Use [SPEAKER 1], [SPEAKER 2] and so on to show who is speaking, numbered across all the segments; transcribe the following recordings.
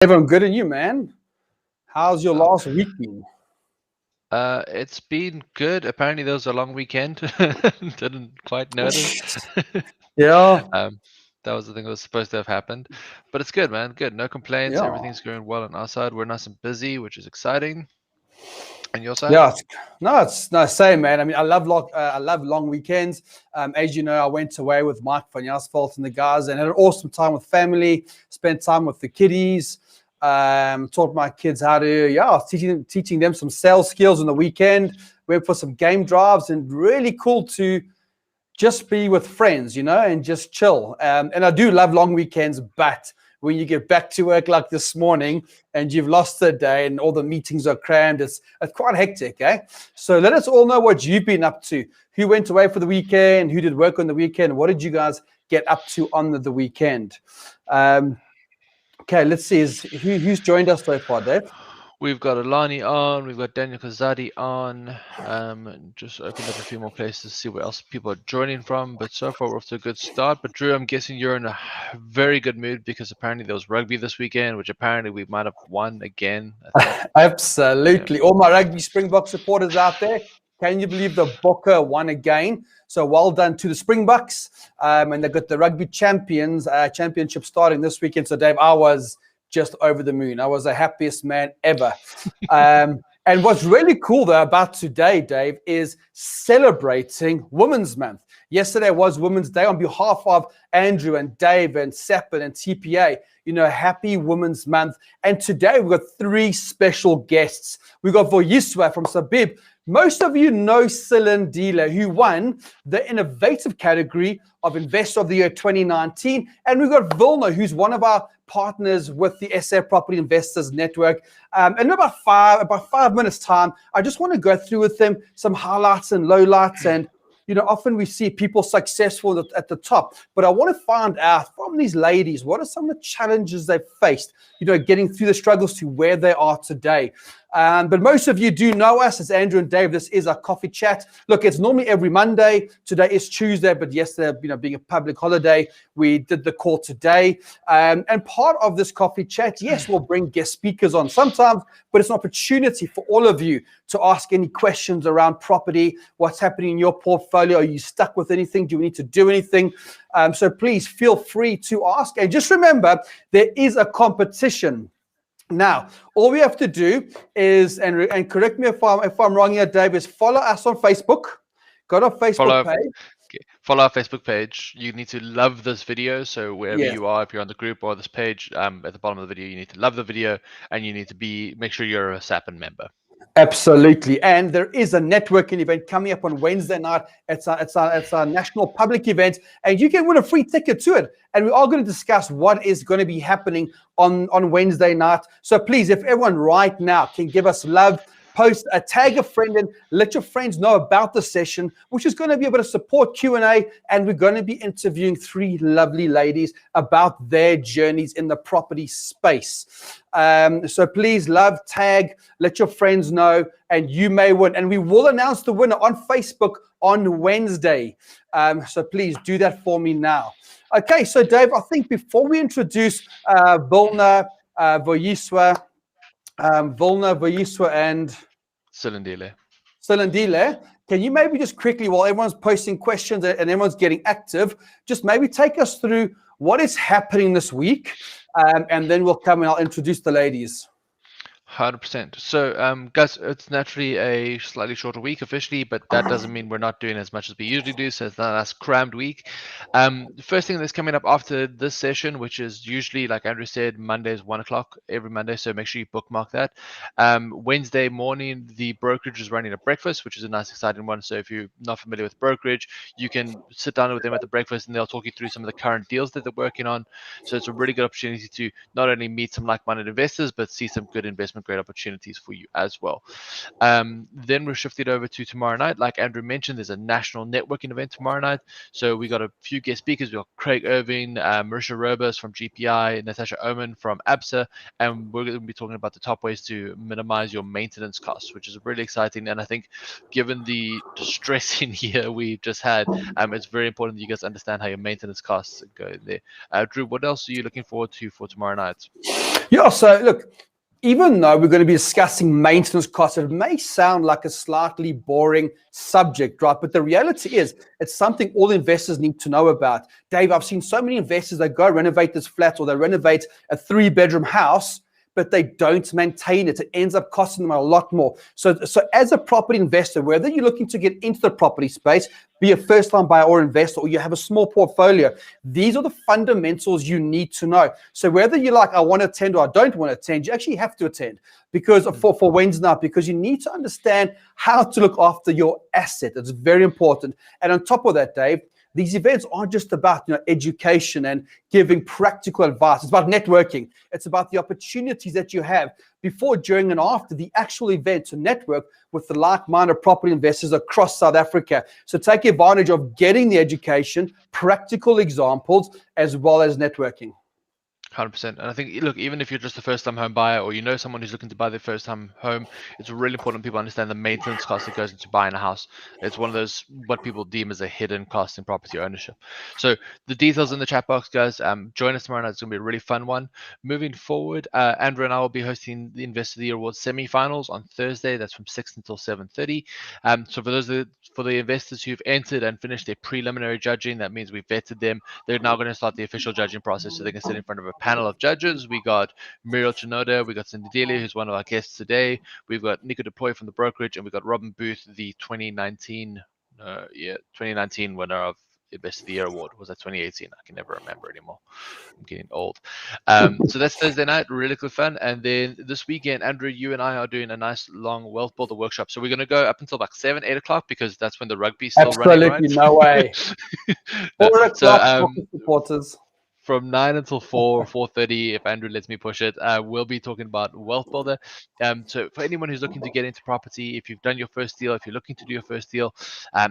[SPEAKER 1] Everyone good, and you, man? How's your last week been?
[SPEAKER 2] It's been good. Apparently, there was a long weekend. Didn't quite notice.
[SPEAKER 1] Yeah,
[SPEAKER 2] um, that was the thing that was supposed to have happened. But it's good, man. Good. No complaints.
[SPEAKER 1] yeah,
[SPEAKER 2] Everything's going well on our side. We're nice and busy, which is exciting. And your side?
[SPEAKER 1] yeah. It's no same, man. I mean, I love long weekends. As you know, I went away with Mike van Jasveld and the guys, and had an awesome time with family. Spent time with the kiddies. Taught my kids how to, teaching them some sales skills on the weekend. Went for some game drives, and really cool to just be with friends, and just chill. And I do love long weekends, but when you get back to work like this morning and you've lost the day and all the meetings are crammed, it's quite hectic, eh? So let us all know what you've been up to. Who went away for the weekend? Who did work on the weekend? What did you guys get up to on the weekend? Okay, let's see. Who's joined us so far, Dave?
[SPEAKER 2] We've got Alani on. We've got Daniel Kazadi on. Just opened up a few more places to see where else people are joining from. But so far, we're off to a good start. But Drew, I'm guessing you're in a very good mood because apparently there was rugby this weekend, which apparently we might have won again. I think.
[SPEAKER 1] Absolutely. Yeah. All my rugby Springbok supporters out there, can you believe the Bokke won again? So well done to the Springboks. And they've got the rugby championship starting this weekend. So Dave, I was just over the moon. I was the happiest man ever. And what's really cool though about today, Dave, is celebrating Women's Month. Yesterday was Women's Day. On behalf of Andrew and Dave and Sapin and TPA, happy Women's Month. And today we've got three special guests. We've got Vuyiswa from SAIBPP. Most of you know Silindile, who won the innovative category of Investor of the Year 2019. And we've got Wilna, who's one of our partners with the SA Property Investors Network. And in about 5 minutes time, I just want to go through with them some highlights and lowlights. And often we see people successful at the top, but I want to find out from these ladies, what are some of the challenges they've faced, getting through the struggles to where they are today. But most of you do know us as Andrew and Dave. This is our coffee chat. Look, it's normally every Monday. Today is Tuesday, but yesterday, being a public holiday, we did the call today. And part of this coffee chat, yes, we'll bring guest speakers on sometimes, but it's an opportunity for all of you to ask any questions around property. What's happening in your portfolio? Are you stuck with anything? Do we need to do anything? So please feel free to ask. And just remember, there is a competition. Now, all we have to do is, and correct me if I'm wrong here, Dave, is follow us on Facebook. Go to our Facebook page.
[SPEAKER 2] Follow our Facebook page. You need to love this video. So wherever you are, if you're on the group or this page, at the bottom of the video, you need to love the video and you need to make sure you're a Sapin member.
[SPEAKER 1] Absolutely. And there is a networking event coming up on Wednesday night. It's a national public event, and you can win a free ticket to it. And we are going to discuss what is going to be happening on Wednesday night. So please, if everyone right now can give us love, post a tag a friend and let your friends know about the session, which is going to be a bit of support Q&A, and we're going to be interviewing three lovely ladies about their journeys in the property space. So please love, tag, let your friends know, and you may win. And we will announce the winner on Facebook on Wednesday. So please do that for me now. Okay, so Dave, I think before we introduce Wilna, Vuyiswa, and Silindile, can you maybe just quickly, while everyone's posting questions and everyone's getting active, just maybe take us through what is happening this week, and then we'll come and I'll introduce the ladies.
[SPEAKER 2] 100%. So, guys, it's naturally a slightly shorter week officially, but that doesn't mean we're not doing as much as we usually do. So it's not a crammed week. The first thing that's coming up after this session, which is usually, like Andrew said, Mondays 1 o'clock every Monday. So make sure you bookmark that. Wednesday morning, the brokerage is running a breakfast, which is a nice, exciting one. So if you're not familiar with brokerage, you can sit down with them at the breakfast and they'll talk you through some of the current deals that they're working on. So it's a really good opportunity to not only meet some like-minded investors, but see some good investment great opportunities for you as well. Then we're shifted over to tomorrow night. Like Andrew mentioned, there's a national networking event tomorrow night. So we got a few guest speakers. We got Craig Irving, Marisha Robus from GPI, Natasha Oman from ABSA, and we're going to be talking about the top ways to minimize your maintenance costs, which is really exciting. And I think given the distressing year we've just had, it's very important that you guys understand how your maintenance costs go there. Drew, what else are you looking forward to for tomorrow night?
[SPEAKER 1] Yeah, so look, even though we're going to be discussing maintenance costs, it may sound like a slightly boring subject, right? But the reality is it's something all investors need to know about. Dave, I've seen so many investors that go renovate this flat or they renovate a 3-bedroom house, but they don't maintain it. It ends up costing them a lot more. So as a property investor, whether you're looking to get into the property space, be a first-time buyer or investor, or you have a small portfolio, these are the fundamentals you need to know. So whether you're like, I want to attend or I don't want to attend, you actually have to attend because for Wednesday night, because you need to understand how to look after your asset. It's very important. And on top of that, Dave, these events aren't just about education and giving practical advice. It's about networking. It's about the opportunities that you have before, during, and after the actual event to network with the like-minded property investors across South Africa. So take advantage of getting the education, practical examples, as well as networking.
[SPEAKER 2] 100%. And I think, look, even if you're just a first-time home buyer or you know someone who's looking to buy their first-time home, it's really important people understand the maintenance cost that goes into buying a house. It's one of those, what people deem as a hidden cost in property ownership. So the details in the chat box, guys. Join us tomorrow night. It's going to be a really fun one. Moving forward, Andrew and I will be hosting the Investor of the Year Awards semi-finals on Thursday. That's from 6 until 7:30. So for the investors who've entered and finished their preliminary judging, that means we've vetted them. They're now going to start the official judging process, so they can sit in front of a panel of judges. We got Muriel Chinoda, we got Silindile, who's one of our guests today. We've got Nico DePoy from the brokerage, and we got Robin Booth, the 2019 winner of the Best of the Year award. Was that 2018? I can never remember anymore. I'm getting old. So that's Thursday night, really good fun. And then this weekend, Andrew, you and I are doing a nice long wealth builder workshop. So we're going to go up until like 7, 8 o'clock because that's when the rugby's still running, right?
[SPEAKER 1] Absolutely, no way. 4 o'clock, supporters.
[SPEAKER 2] From 9 until 4, 4:30, if Andrew lets me push it, we'll be talking about Wealth Builder. So for anyone who's looking to get into property, if you've done your first deal, if you're looking to do your first deal,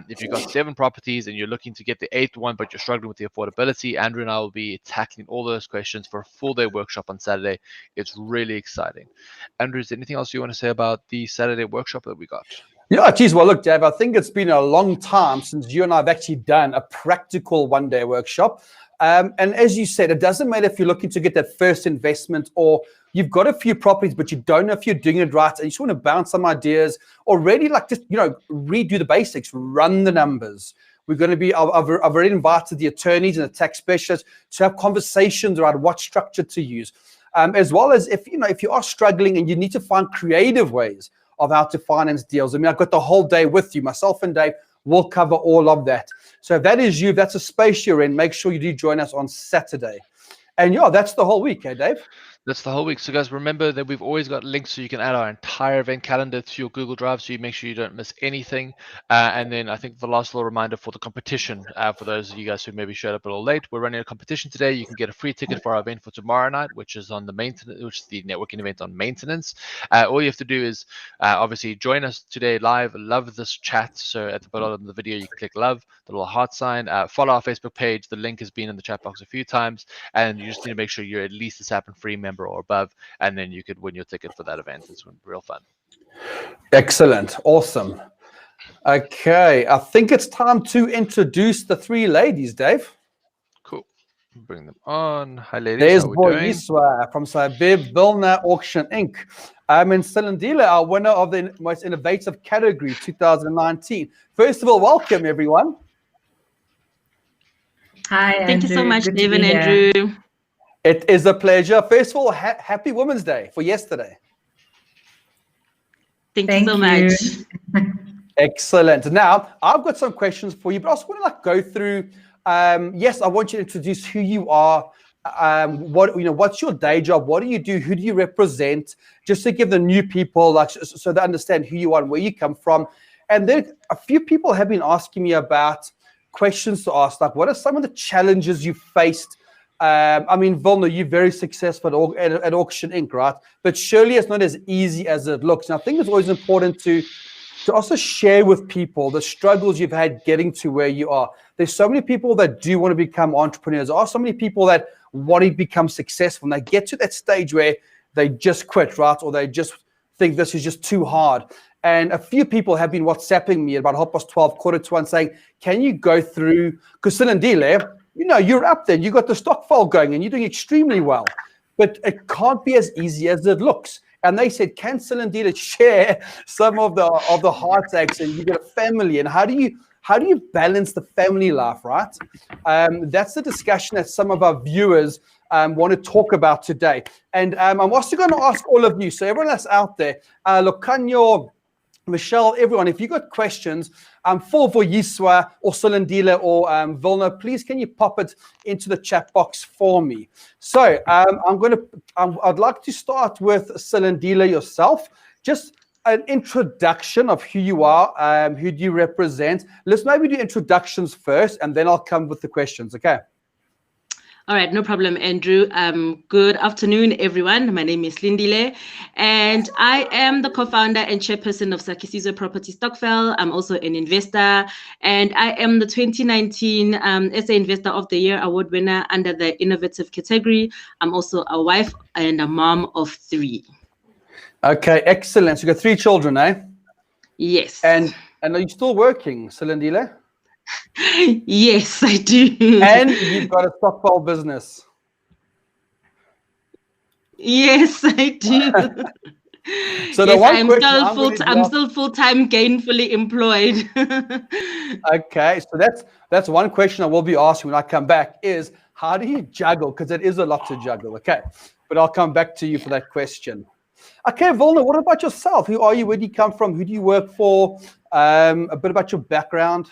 [SPEAKER 2] if you've got 7 properties and you're looking to get the 8th one, but you're struggling with the affordability, Andrew and I will be tackling all those questions for a full-day workshop on Saturday. It's really exciting. Andrew, is there anything else you want to say about the Saturday workshop that we got?
[SPEAKER 1] Yeah, geez, well, look, Dave, I think it's been a long time since you and I have actually done a practical one-day workshop. And as you said, it doesn't matter if you're looking to get that first investment or you've got a few properties, but you don't know if you're doing it right and you just want to bounce some ideas or really like just, redo the basics, run the numbers. We're going to be, I've already invited the attorneys and the tax specialists to have conversations around what structure to use, as well as if you are struggling and you need to find creative ways of how to finance deals. I mean, I've got the whole day with you. Myself and Dave will cover all of that. So if that is you, if that's a space you're in, make sure you do join us on Saturday. And yeah, that's the whole week, Dave?
[SPEAKER 2] That's the whole week. So guys, remember that we've always got links so you can add our entire event calendar to your Google Drive so you make sure you don't miss anything. And then I think the last little reminder for the competition, for those of you guys who maybe showed up a little late, we're running a competition today. You can get a free ticket for our event for tomorrow night, which is on the maintenance, which is the networking event on maintenance. All you have to do is obviously join us today live. Love this chat. So at the bottom of the video, you can click love, the little heart sign, follow our Facebook page. The link has been in the chat box a few times, and you just need to make sure you're at least a Sapin free member or above, and then you could win your ticket for that event. It's real fun.
[SPEAKER 1] Excellent. Awesome. Okay, I think it's time to introduce the 3 ladies, Dave.
[SPEAKER 2] Cool. Bring them on. Hi, ladies.
[SPEAKER 1] There's Vuyiswa from SAIBPP Wilna Auction Inc. And Silindile, our winner of the most innovative category 2019. First of all, welcome everyone.
[SPEAKER 3] Hi, Andrew.
[SPEAKER 4] Thank you so much, Dave and Andrew.
[SPEAKER 1] It is a pleasure. First of all, happy Women's Day for yesterday.
[SPEAKER 4] Thank you so much.
[SPEAKER 1] Excellent. Now, I've got some questions for you, but I also want to go through. Yes, I want you to introduce who you are. What's your day job? What do you do? Who do you represent? Just to give the new people, so they understand who you are and where you come from. And then a few people have been asking me about questions to ask, like what are some of the challenges you faced? I mean, Wilna, you're very successful at Auction Inc., right? But surely it's not as easy as it looks. And I think it's always important to also share with people the struggles you've had getting to where you are. There's so many people that do want to become entrepreneurs. There are so many people that want to become successful, and they get to that stage where they just quit, right? Or they just think this is just too hard. And a few people have been WhatsApping me at about 12:30, 1:45, saying, can you go through, because Silindile, you're up there, you got the stock file going and you're doing extremely well. but it can't be as easy as it looks. And they said, can Silindile share some of the heartaches? And you got a family, and how do you balance the family life, right? That's the discussion that some of our viewers want to talk about today. And I'm also going to ask all of you, so everyone that's out there, Lokanyo, Michelle, everyone, if you've got questions for Vuyiswa or Silindile or Wilna, please can you pop it into the chat box for me? So I'd like to start with Silindile yourself. Just an introduction of who you are, who do you represent. Let's maybe do introductions first, and then I'll come with the questions, okay?
[SPEAKER 4] All right, no problem, Andrew. Good afternoon, everyone. My name is Silindile, and I am the co-founder and chairperson of Sakisizo Property Stokvel. I'm also an investor, and I am the 2019 SA Investor of the Year award winner under the innovative category. I'm also a wife and a mom of 3.
[SPEAKER 1] Okay, excellent. So you got 3 children, eh?
[SPEAKER 4] Yes.
[SPEAKER 1] And are you still working, Silindile?
[SPEAKER 4] Yes, I do.
[SPEAKER 1] And you've got a stockpile business.
[SPEAKER 4] Yes, I do.
[SPEAKER 1] So the
[SPEAKER 4] yes,
[SPEAKER 1] one
[SPEAKER 4] I'm
[SPEAKER 1] question
[SPEAKER 4] I'm still full-time gainfully employed.
[SPEAKER 1] Okay, so that's one question I will be asking when I come back is how do you juggle? Because it is a lot to juggle. Okay, but I'll come back to you for that question. Okay, Wilna, what about yourself? Who are you? Where do you come from? Who do you work for? A bit about your background.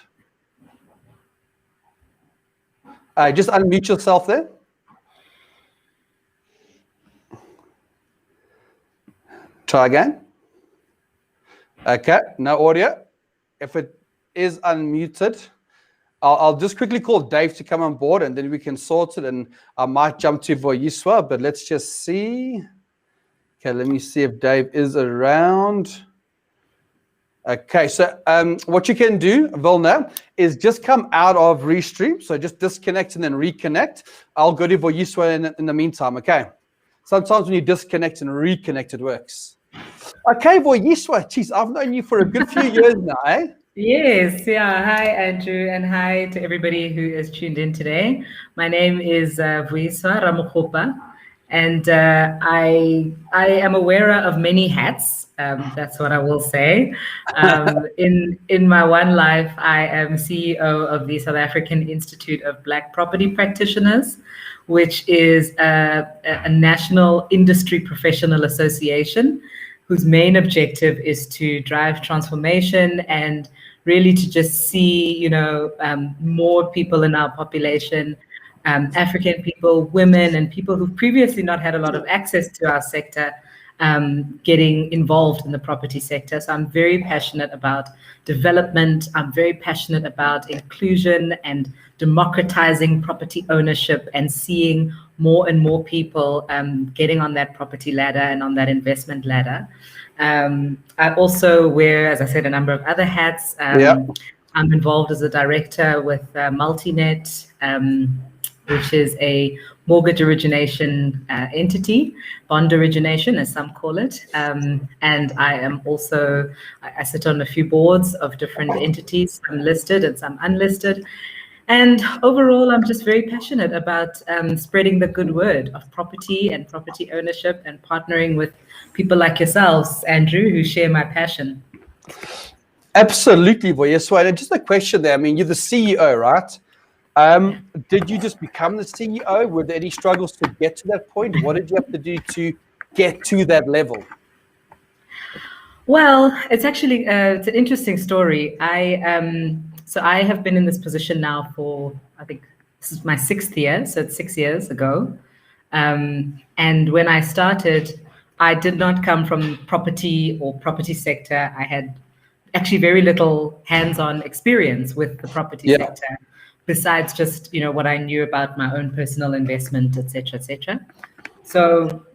[SPEAKER 1] Just unmute yourself there. Try again. Okay, no audio. If it is unmuted, I'll just quickly call Dave to come on board, and then we can sort it, and I might jump to Vuyiswa, but let's just see. Okay, let me see if Dave is around. Okay, so what you can do, Wilna, is just come out of Restream. So just disconnect and then reconnect. I'll go to Vuyiswa in the meantime, okay? Sometimes when you disconnect and reconnect, it works. Okay, Vuyiswa, geez, I've known you for a good few years now, eh?
[SPEAKER 3] Yes, yeah. Hi, Andrew, and hi to everybody who is tuned in today. My name is Vuyiswa Ramokgopa, and I am a wearer of many hats. That's what I will say. In my one life, I am CEO of the South African Institute of Black Property Practitioners, which is a national industry professional association whose main objective is to drive transformation and really to just see, more people in our population, African people, women, and people who've previously not had a lot of access to our sector, getting involved in the property sector. So I'm very passionate about development. I'm very passionate about inclusion and democratizing property ownership and seeing more and more people getting on that property ladder and on that investment ladder. I also wear, as I said, a number of other hats. I'm involved as a director with Multinet, which is a mortgage origination entity, bond origination, as some call it. And I am also, I sit on a few boards of different entities, some listed and some unlisted. And overall, I'm just very passionate about spreading the good word of property and property ownership and partnering with people like yourselves, Andrew, who share my passion.
[SPEAKER 1] Absolutely, Vuyiswa. And just a question there. I mean, you're the CEO, right? Did you just become the CEO? Were there any struggles to get to that point? What did you have to do to get to that level?
[SPEAKER 3] Well, it's actually it's an interesting story. So I have been in this position now for, I think this is my 6th year, so it's 6 years ago. And when I started, I did not come from property or property sector. I had actually very little hands-on experience with the property sector, besides just, what I knew about my own personal investment, et cetera, et cetera. So,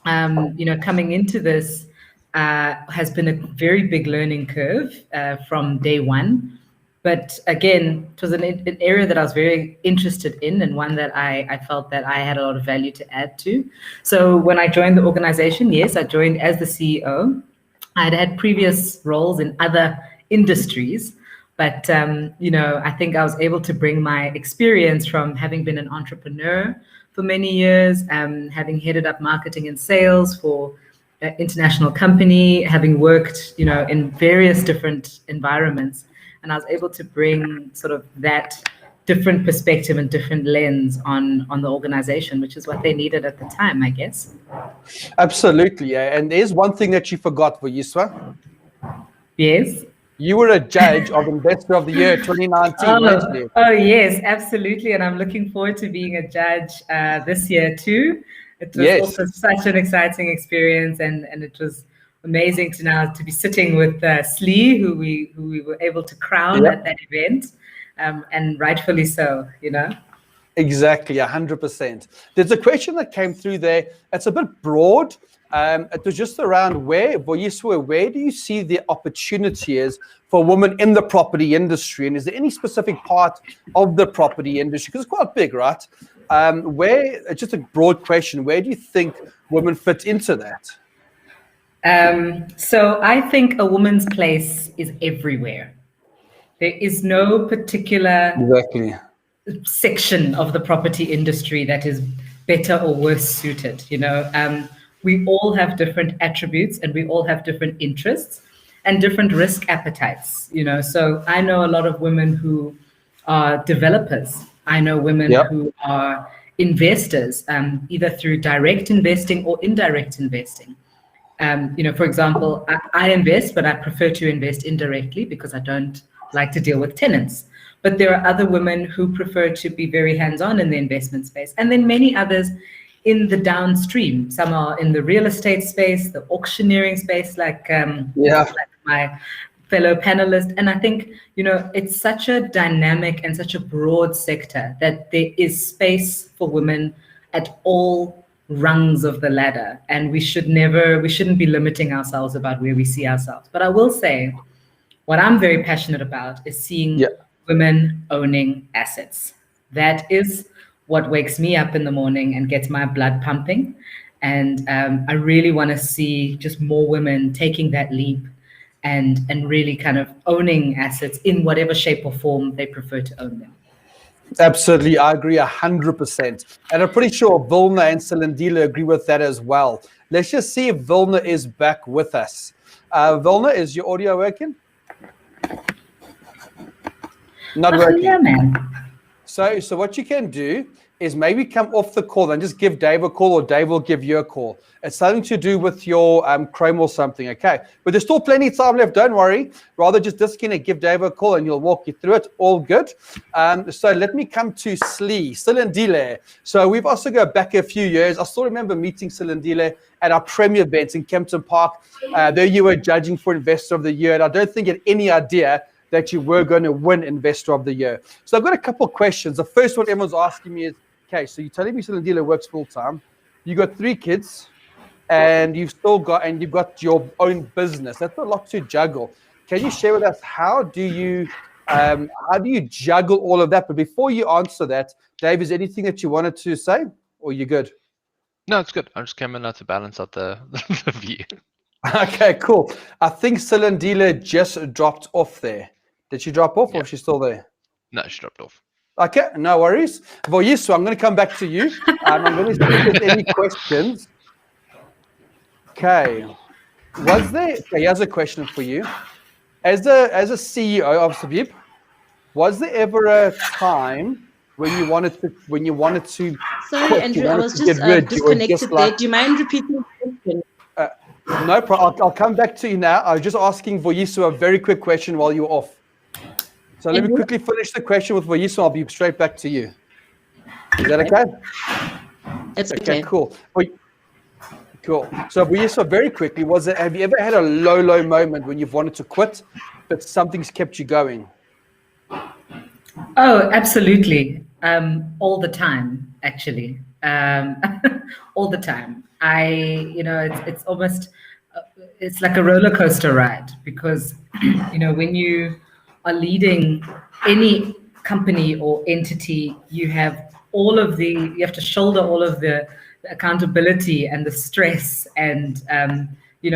[SPEAKER 3] coming into this has been a very big learning curve from day one. But again, it was an area that I was very interested in and one that I felt that I had a lot of value to add to. So when I joined the organization, yes, I joined as the CEO. I'd had previous roles in other industries, but I think I was able to bring my experience from having been an entrepreneur for many years, having headed up marketing and sales for an international company, having worked, in various different environments. And I was able to bring sort of that different perspective and different lens on the organization, which is what they needed at the time, I guess.
[SPEAKER 1] Absolutely. Yeah. And there's one thing that you forgot, Vuyiswa.
[SPEAKER 3] Yes.
[SPEAKER 1] You were a judge of Investor of the Year 2019, weren't you?
[SPEAKER 3] Oh, yes, absolutely. And I'm looking forward to being a judge this year too. It was also such an exciting experience, and it was amazing to be sitting with Slee, who we were able to crown at that event, and rightfully so,
[SPEAKER 1] Exactly, 100%. There's a question that came through there. It's a bit broad. It was just around Vuyiswa, where do you see the opportunity is for women in the property industry? And is there any specific part of the property industry? Because it's quite big, right? It's just a broad question. Where do you think women fit into that?
[SPEAKER 3] So I think a woman's place is everywhere. There is no particular section of the property industry that is better or worse suited, We all have different attributes and we all have different interests and different risk appetites, So I know a lot of women who are developers. I know women who are investors, either through direct investing or indirect investing. For example, I invest, but I prefer to invest indirectly because I don't like to deal with tenants. But there are other women who prefer to be very hands-on in the investment space. And then many others in the downstream. Some are in the real estate space, the auctioneering space, like my fellow panelist. And I think, it's such a dynamic and such a broad sector that there is space for women at all rungs of the ladder. And we shouldn't be limiting ourselves about where we see ourselves. But I will say, what I'm very passionate about is seeing women owning assets. That is what wakes me up in the morning and gets my blood pumping. And I really want to see just more women taking that leap and really kind of owning assets in whatever shape or form they prefer to own them.
[SPEAKER 1] Absolutely, I agree 100%. And I'm pretty sure Wilna and Silindile agree with that as well. Let's just see if Wilna is back with us. Wilna, is your audio working? Not working.
[SPEAKER 3] Yeah, man.
[SPEAKER 1] So what you can do is maybe come off the call and just give Dave a call, or Dave will give you a call. It's something to do with your Chrome or something, okay? But there's still plenty of time left, don't worry. Rather just disconnect, give Dave a call and he'll walk you through it, all good. So let me come to Silindile. So we've also go back a few years. I still remember meeting Silindile at our premier events in Kempton Park. There you were judging for Investor of the Year, and I don't think you had any idea that you were going to win Investor of the Year. So I've got a couple of questions. The first one everyone's asking me is, okay, so you're telling me Silindile works full time. You got 3 kids, and you've got your own business. That's a lot to juggle. Can you share with us how do you juggle all of that? But before you answer that, Dave, is there anything that you wanted to say, or you good?
[SPEAKER 2] No, it's good. I'm just coming out to balance out the view.
[SPEAKER 1] Okay, cool. I think Silindile just dropped off there. Did she drop off, or is she still there?
[SPEAKER 2] No, she dropped off.
[SPEAKER 1] Okay, no worries. Vuyiswa, I'm going to come back to you. I'm going to see if there's any questions. Okay. Here's a question for you. As a CEO of SAIBPP, was there ever a time when you wanted to
[SPEAKER 4] Sorry,
[SPEAKER 1] quit,
[SPEAKER 4] Andrew, I was just disconnected there. Do you mind repeating the question?
[SPEAKER 1] No problem. I'll come back to you now. I was just asking Vuyiswa a very quick question while you were off. So let me quickly finish the question with Vuyiswa. I'll be straight back to you. Is that okay?
[SPEAKER 4] It's okay.
[SPEAKER 1] Cool. Cool. So Vuyiswa, very quickly, have you ever had a low moment when you've wanted to quit, but something's kept you going?
[SPEAKER 3] Oh, absolutely. All the time, actually. All the time. It's almost, it's like a roller coaster ride, because, when you are leading any company or entity, you have to shoulder all of the accountability and the stress, and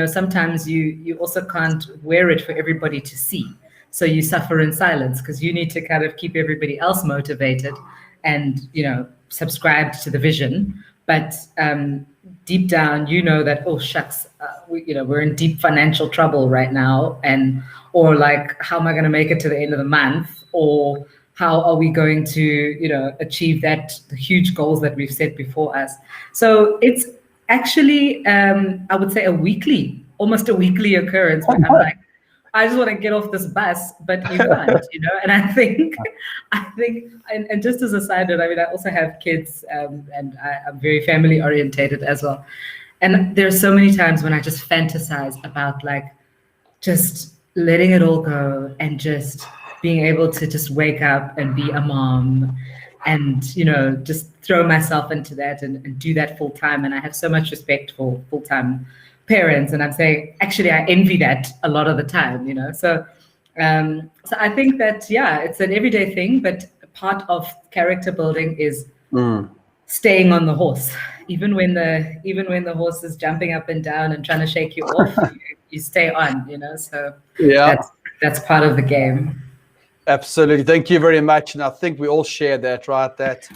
[SPEAKER 3] sometimes you also can't wear it for everybody to see, so you suffer in silence because you need to kind of keep everybody else motivated and subscribed to the vision, but deep down, you know that, oh shucks, we're in deep financial trouble right now, or like, how am I going to make it to the end of the month, or how are we going to, achieve the huge goals that we've set before us? So it's actually, I would say, almost a weekly occurrence where I'm like, I just want to get off this bus, but you can't, And I think, and just as a side note, I mean, I also have kids, and I'm very family orientated as well. And there's so many times when I just fantasize about like just letting it all go and just being able to just wake up and be a mom and, just throw myself into that and do that full time. And I have so much respect for full-time parents. And I'm saying, actually, I envy that a lot of the time, So I think that, it's an everyday thing, but part of character building is staying on the horse. Even when the horse is jumping up and down and trying to shake you off, you stay on, So that's part of the game.
[SPEAKER 1] Absolutely. Thank you very much. And I think we all share that, right? That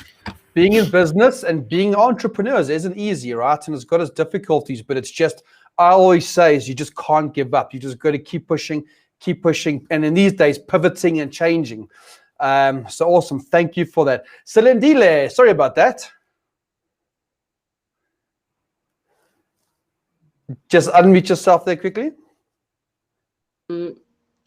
[SPEAKER 1] being in business and being entrepreneurs isn't easy, right? And it's got its difficulties, but it's just, I always say, is you just can't give up. You just got to keep pushing. And in these days, pivoting and changing. So awesome. Thank you for that. Silindile, sorry about that. Just unmute yourself there quickly.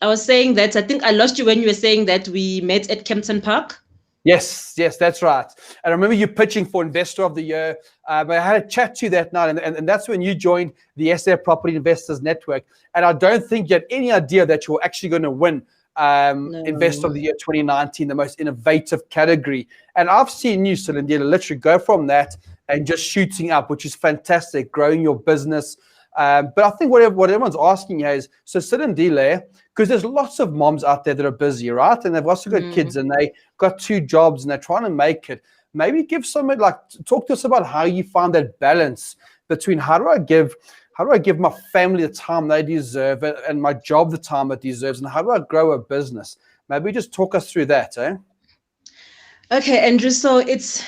[SPEAKER 4] I was saying that I think I lost you when you were saying that we met at Kempton Park.
[SPEAKER 1] Yes, that's right. And I remember you pitching for Investor of the Year. But I had a chat to you that night, and that's when you joined the SA Property Investors Network. And I don't think you had any idea that you were actually going to win Investor of the Year 2019, the most innovative category. And I've seen you, Silindile, literally go from that and just shooting up, which is fantastic, growing your business. But I think what everyone's asking here is, so Silindile, because there's lots of moms out there that are busy, right? And they've also got kids and they got 2 jobs and they're trying to make it. Maybe give someone, talk to us about how you find that balance between how do I give my family the time they deserve and my job the time it deserves, and how do I grow a business? Maybe just talk us through that, eh?
[SPEAKER 4] Okay, Andrew. So it's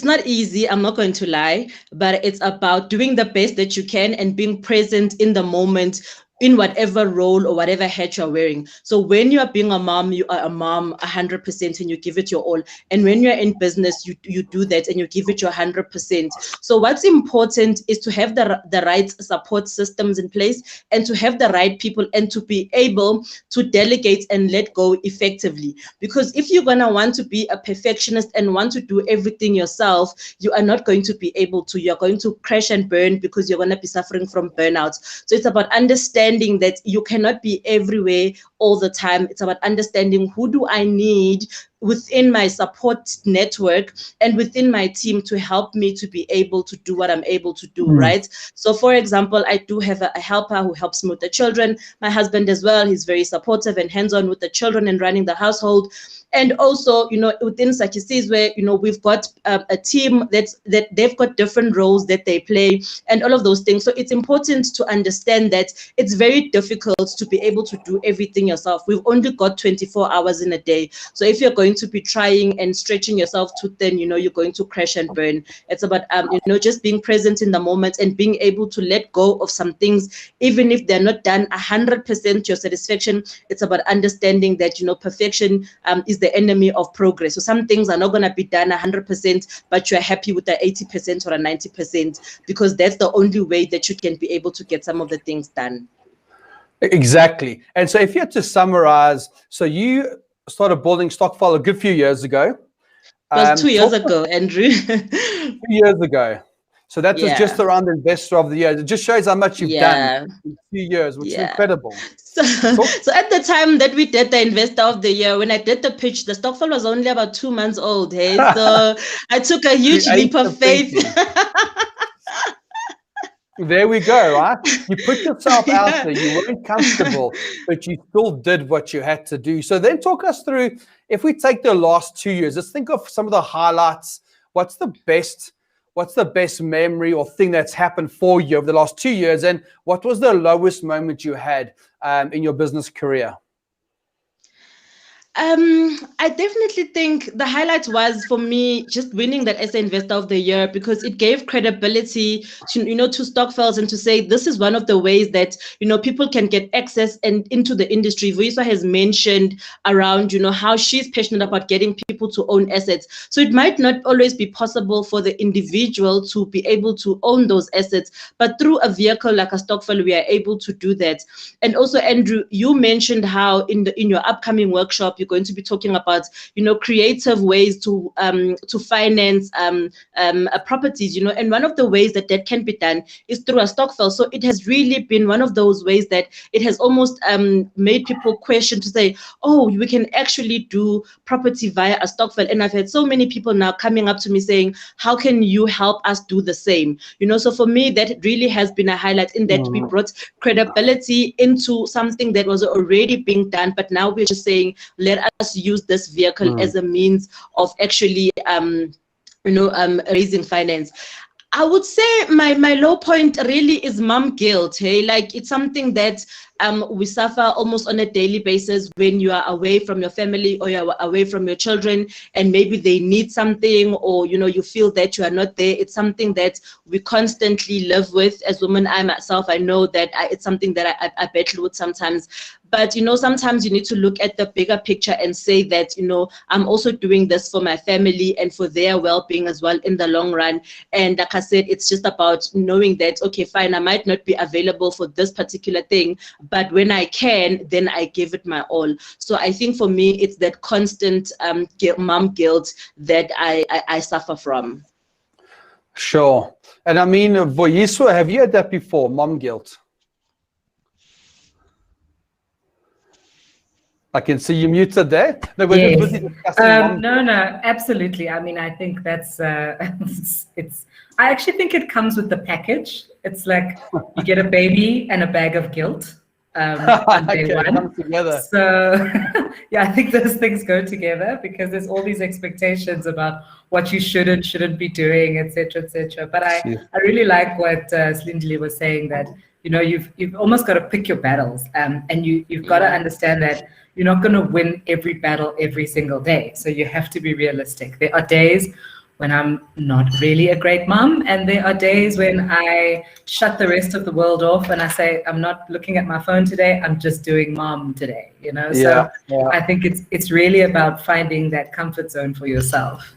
[SPEAKER 4] not easy, I'm not going to lie, but it's about doing the best that you can and being present in the moment, in whatever role or whatever hat you're wearing. So when you are being a mom, you are a mom 100% and you give it your all. And when you're in business, you do that and you give it your 100%. So what's important is to have the right support systems in place and to have the right people and to be able to delegate and let go effectively. Because if you're gonna want to be a perfectionist and want to do everything yourself, you are not going to be able to. You're going to crash and burn because you're gonna be suffering from burnout. So it's about understanding that you cannot be everywhere all the time. It's about understanding, who do I need within my support network and within my team to help me to be able to do what I'm able to do, right? So for example, I do have a helper who helps me with the children. My husband as well, he's very supportive and hands-on with the children and running the household. And also, within Sakisi's, where, we've got a team that they've got different roles that they play and all of those things. So it's important to understand that it's very difficult to be able to do everything yourself. We've only got 24 hours in a day. So if you're going to be trying and stretching yourself too thin, you're going to crash and burn. It's about, just being present in the moment and being able to let go of some things, even if they're not done 100% to your satisfaction. It's about understanding that, perfection is the enemy of progress. So some things are not going to be done 100%, but you're happy with the 80% or a 90%, because that's the only way that you can be able to get some of the things done.
[SPEAKER 1] Exactly. And so if you had to summarize, so you started building Stockfile a good few years ago.
[SPEAKER 4] It was 2 years ago, Andrew.
[SPEAKER 1] 2 years ago. So that was just around the Investor of the Year. It just shows how much you've done in 2 years, which is incredible.
[SPEAKER 4] So at the time that we did the Investor of the Year, when I did the pitch, the Stockfile was only about 2 months old. Hey? So I took a huge leap of faith.
[SPEAKER 1] There we go, right? You put yourself out there. You weren't comfortable, but you still did what you had to do. So then talk us through, if we take the last 2 years, let's think of some of the highlights. What's the best memory or thing that's happened for you over the last 2 years? And what was the lowest moment you had in your business career?
[SPEAKER 4] I definitely think the highlight was for me just winning that SA Investor of the Year, because it gave credibility to, to Stokvels, and to say this is one of the ways that, people can get access and into the industry. Vuyiswa has mentioned around, how she's passionate about getting people to own assets. So it might not always be possible for the individual to be able to own those assets, but through a vehicle like a Stokvel, we are able to do that. And also, Andrew, you mentioned how in your upcoming workshop, you're going to be talking about, creative ways to finance properties, and one of the ways that can be done is through a Stokvel. So it has really been one of those ways that it has almost made people question, to say, oh, we can actually do property via a Stokvel. And I've had so many people now coming up to me saying, how can you help us do the same? So for me, that really has been a highlight, in that we brought credibility into something that was already being done, but now we're just saying, let us use this vehicle as a means of actually raising finance. I would say my low point really is mom guilt. Hey, like, it's something that we suffer almost on a daily basis when you are away from your family, or you're away from your children, and maybe they need something, or you feel that you are not there. It's something that we constantly live with as women. I myself, I know that it's something that I battle with sometimes. But sometimes you need to look at the bigger picture and say that I'm also doing this for my family and for their well-being as well in the long run. And like I said, it's just about knowing that, okay, fine, I might not be available for this particular thing, but when I can, then I give it my all. So I think for me, it's that constant mom guilt that I suffer from.
[SPEAKER 1] Sure. And I mean, Vuyiswa, have you had that before, mom guilt? I can see you muted there. No, we're
[SPEAKER 3] Yes.
[SPEAKER 1] busy discussing
[SPEAKER 3] No, absolutely. I mean, I think that's I actually think it comes with the package. It's like you get a baby and a bag of guilt on day one.
[SPEAKER 1] Come together.
[SPEAKER 3] So yeah, I think those things go together, because there's all these expectations about what you shouldn't be doing, etc., etc. But I really like what Silindile was saying, that you've almost got to pick your battles, and you've got to understand that you're not going to win every battle every single day. So you have to be realistic. There are days when I'm not really a great mom, and there are days when I shut the rest of the world off and I say, I'm not looking at my phone today, I'm just doing mom today, So I think it's really about finding that comfort zone for yourself.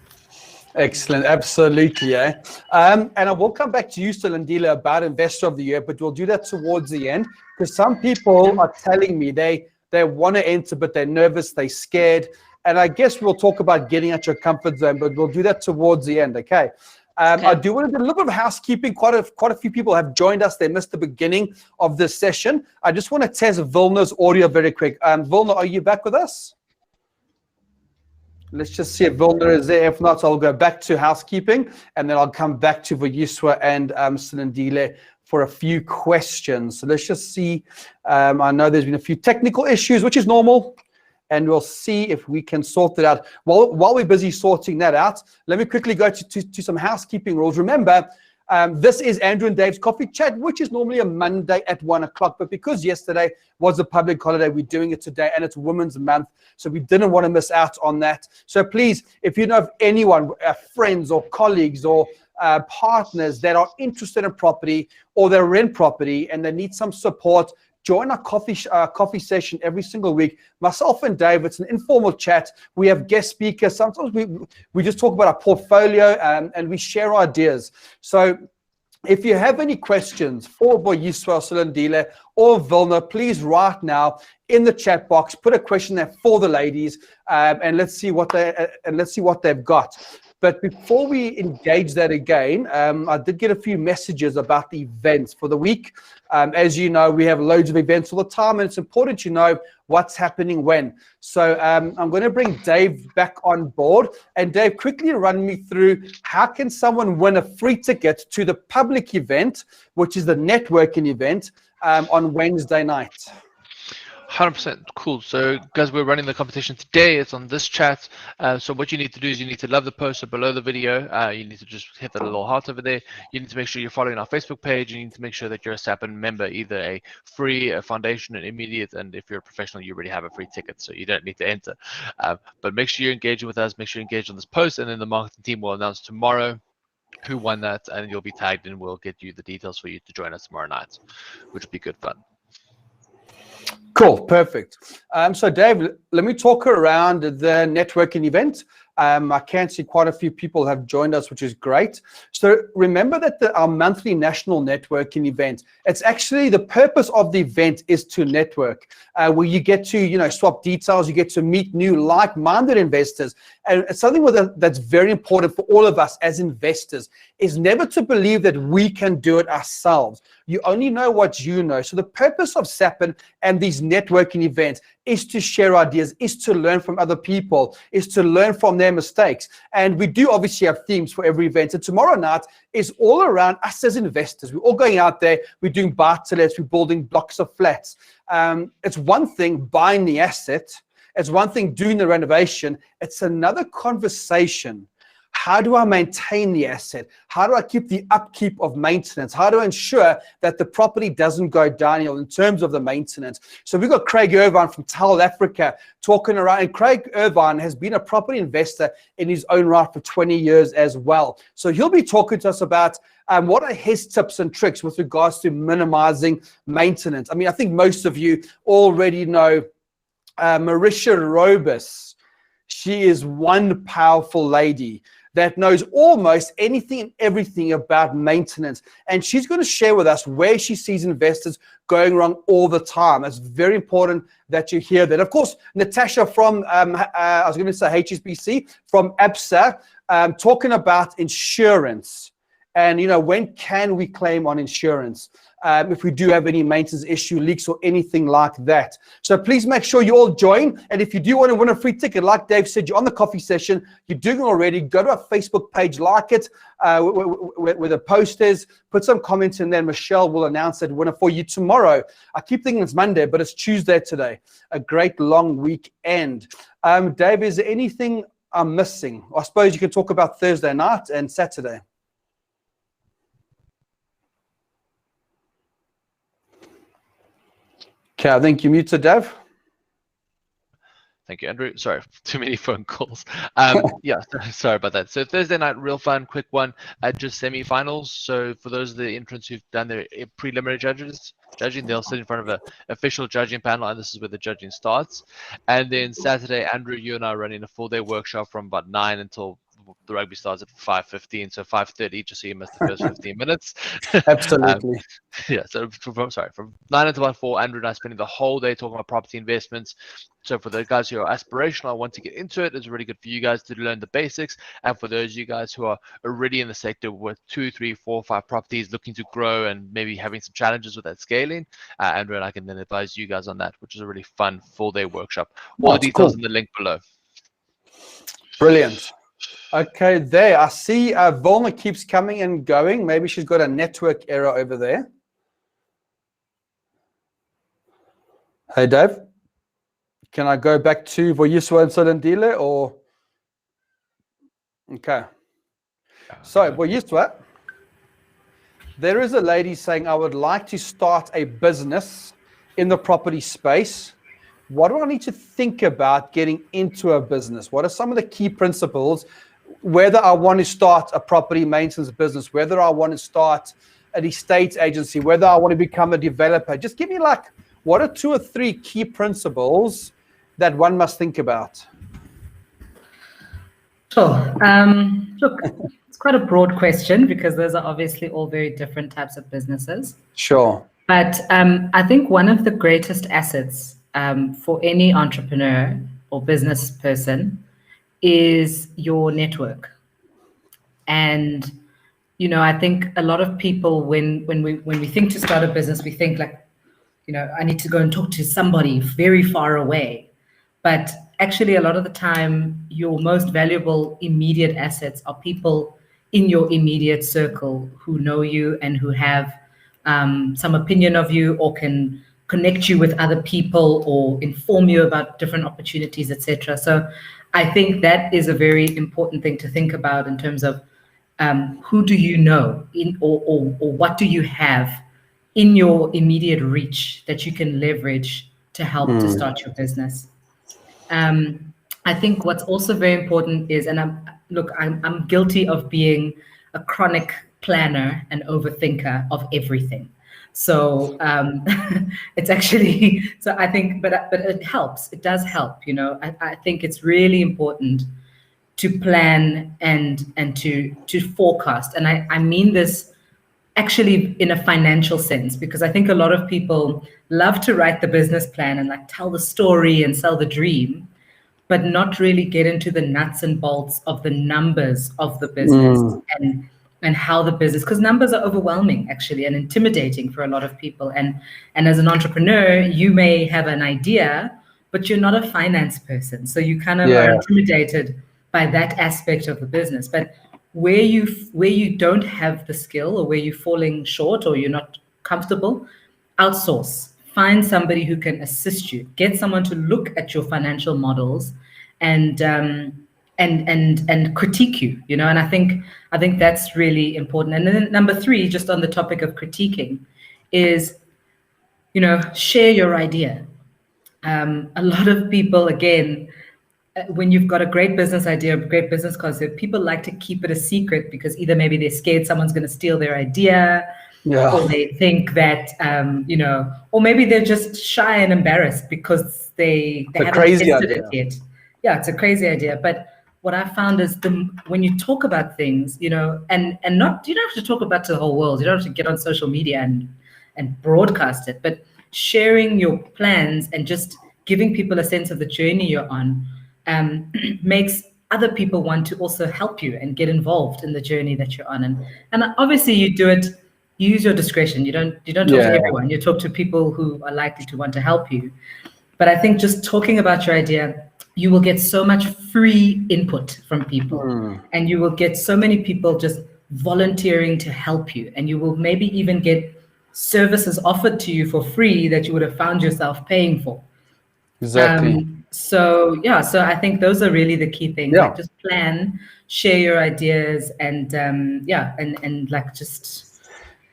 [SPEAKER 1] Excellent, absolutely. And I will come back to you, Silindile, about Investor of the Year, but we'll do that towards the end, because some people are telling me they want to enter, but they're nervous, they're scared. And I guess we'll talk about getting at your comfort zone, but we'll do that towards the end, okay? I do want to do a little bit of housekeeping. Quite a few people have joined us. They missed the beginning of this session. I just want to test Wilna's audio very quick. Wilna, are you back with us? Let's just see if Wilna is there. If not, I'll go back to housekeeping, and then I'll come back to Vuyiswa and Silindile for a few questions. So let's just see. I know there's been a few technical issues, which is normal, and we'll see if we can sort it out. While we're busy sorting that out, let me quickly go to some housekeeping rules. Remember, this is Andrew and Dave's Coffee Chat, which is normally a Monday at 1 o'clock. But because yesterday was a public holiday, we're doing it today, and it's Women's Month. So we didn't want to miss out on that. So please, if you know of anyone, friends or colleagues or partners that are interested in property, or they rent property and they need some support, join our coffee session every single week. Myself and Dave, it's an informal chat. We have guest speakers. Sometimes we just talk about our portfolio and we share ideas. So if you have any questions for Vuyiswa, Silindile, or Wilna, please write now in the chat box. Put a question there for the ladies, and let's see what they've got. But before we engage that again, I did get a few messages about the events for the week. As you know, we have loads of events all the time, and it's important to know what's happening when. So I'm going to bring Dave back on board. And Dave, quickly run me through, how can someone win a free ticket to the public event, which is the networking event, on Wednesday night?
[SPEAKER 2] 100% cool. So guys, we're running the competition today. It's on this chat. So what you need to do is you need to love the poster below the video. You need to just hit that little heart over there. You need to make sure you're following our Facebook page. You need to make sure that you're a SAPN member, either a free, a foundation, an immediate, and if you're a professional, you already have a free ticket, so you don't need to enter. But make sure you're engaging with us. Make sure you're engaged on this post, and then the marketing team will announce tomorrow who won that, and you'll be tagged, and we'll get you the details for you to join us tomorrow night, which will be good fun.
[SPEAKER 1] Cool, perfect. So Dave, let me talk around the networking event. I can see quite a few people have joined us, which is great. So remember that our monthly national networking event, it's actually the purpose of the event is to network, where you get to, swap details, you get to meet new like-minded investors. And it's something that's very important for all of us as investors, is never to believe that we can do it ourselves. You only know what you know. So the purpose of SAPN and these networking events is to share ideas, is to learn from other people, is to learn from their mistakes. And we do obviously have themes for every event. And tomorrow night is all around us as investors. We're all going out there, we're doing buy-to-lets, we're building blocks of flats. It's one thing buying the asset, it's one thing doing the renovation, it's another conversation. How do I maintain the asset? How do I keep the upkeep of maintenance? How do I ensure that the property doesn't go downhill in terms of the maintenance? So we've got Craig Irvine from South Africa talking around, and Craig Irvine has been a property investor in his own right for 20 years as well. So he'll be talking to us about what are his tips and tricks with regards to minimizing maintenance. I mean, I think most of you already know Marisha Robus. She is one powerful lady that knows almost anything and everything about maintenance. And she's going to share with us where she sees investors going wrong all the time. It's very important that you hear that. Of course, Natasha from, I was going to say HSBC, from ABSA, talking about insurance. And, when can we claim on insurance? If we do have any maintenance issue, leaks, or anything like that. So please make sure you all join. And if you do want to win a free ticket, like Dave said, you're on the coffee session, you're doing it already, go to our Facebook page, like it, where the post is, put some comments in there. Michelle will announce that winner for you tomorrow. I keep thinking it's Monday, but it's Tuesday today. A great long weekend. Dave, is there anything I'm missing? I suppose you can talk about Thursday night and Saturday. Okay, I think you muted, Dave.
[SPEAKER 2] Thank you, Andrew. Sorry, too many phone calls. Yeah, sorry about that. So Thursday night, real fun, quick one, just semi-finals. So for those of the entrants who've done their preliminary judging, they'll sit in front of an official judging panel, and this is where the judging starts. And then Saturday, Andrew, you and I are running a full-day workshop from about 9 until the rugby starts at 5:15, so 5:30, just so you missed the first 15 minutes.
[SPEAKER 1] Absolutely.
[SPEAKER 2] Yeah, so from 9 until about 4, Andrew and I spending the whole day talking about property investments. So for the guys who are aspirational, I want to get into it. It's really good for you guys to learn the basics. And for those of you guys who are already in the sector with 2, 3, 4, 5 properties looking to grow and maybe having some challenges with that scaling, Andrew and I can then advise you guys on that, which is a really fun full-day workshop. All the details in the link below.
[SPEAKER 1] Brilliant. Okay, there. I see Wilna keeps coming and going. Maybe she's got a network error over there. Hey, Dave. Can I go back to Vuyiswa and Silindile or? Okay. So, Vuyiswa, there is a lady saying, I would like to start a business in the property space. What do I need to think about getting into a business? What are some of the key principles? Whether I want to start a property maintenance business, whether I want to start an estate agency, whether I want to become a developer, just give me what are 2 or 3 key principles that one must think about?
[SPEAKER 3] Sure. Look, it's quite a broad question because those are obviously all very different types of businesses.
[SPEAKER 1] Sure.
[SPEAKER 3] But I think one of the greatest assets for any entrepreneur or business person is your network. And I think a lot of people when we think to start a business, we think I need to go and talk to somebody very far away. But actually, a lot of the time, your most valuable immediate assets are people in your immediate circle who know you and who have some opinion of you or can connect you with other people or inform you about different opportunities, etc. So I think that is a very important thing to think about in terms of who do you know or what do you have in your immediate reach that you can leverage to help to start your business. I think what's also very important is, and I'm guilty of being a chronic planner and overthinker of everything. So it's actually, so I think, but it helps. It does help, you know. I think it's really important to plan and to forecast. And I mean this actually in a financial sense, because I think a lot of people love to write the business plan and like tell the story and sell the dream, but not really get into the nuts and bolts of the numbers of the business and how the business, because numbers are overwhelming actually and intimidating for a lot of people. And as an entrepreneur, you may have an idea, but you're not a finance person. So you kind of are intimidated by that aspect of the business. But where you don't have the skill, or where you're falling short, or you're not comfortable, outsource. Find somebody who can assist you. Get someone to look at your financial models and critique you. You know, and I think that's really important. And then number 3, just on the topic of critiquing, is, you know, share your idea. A lot of people, again, when you've got a great business idea, a great business concept, people like to keep it a secret because either maybe they're scared someone's going to steal their idea, or they think that, you know, or maybe they're just shy and embarrassed because they haven't tested it yet. Yeah, it's a crazy idea. But what I found is when you talk about things, you know, and not, you don't have to talk about to the whole world. You don't have to get on social media and broadcast it, but sharing your plans and just giving people a sense of the journey you're on makes other people want to also help you and get involved in the journey that you're on. And obviously you do it, you use your discretion. You don't talk to everyone. You talk to people who are likely to want to help you. But I think just talking about your idea, you will get so much free input from people, and you will get so many people just volunteering to help you, and you will maybe even get services offered to you for free that you would have found yourself paying for.
[SPEAKER 1] Exactly.
[SPEAKER 3] So I think those are really the key things. Like just plan, share your ideas, and like just.